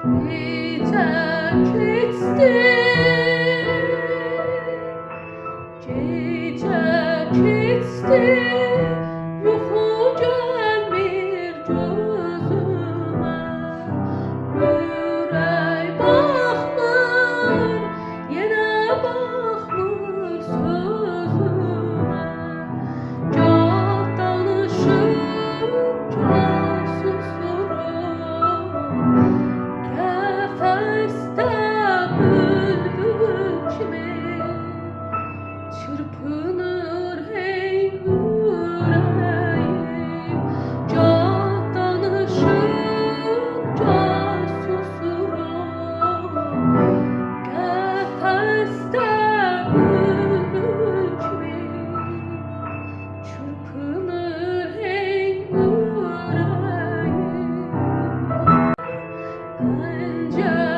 Çiçek içti, çiçek içti, yuxu gəlmir gözümə. Ürək baxmır, yenə baxmır sözümə. Gah danışır, gah susurum. Qəfəsdə bülbül kimi çırpınır hey ürəyim. Gah danışır, gah susurum. Qəfəsdə bülbül kimi çırpınır hey ürəyim. Pencere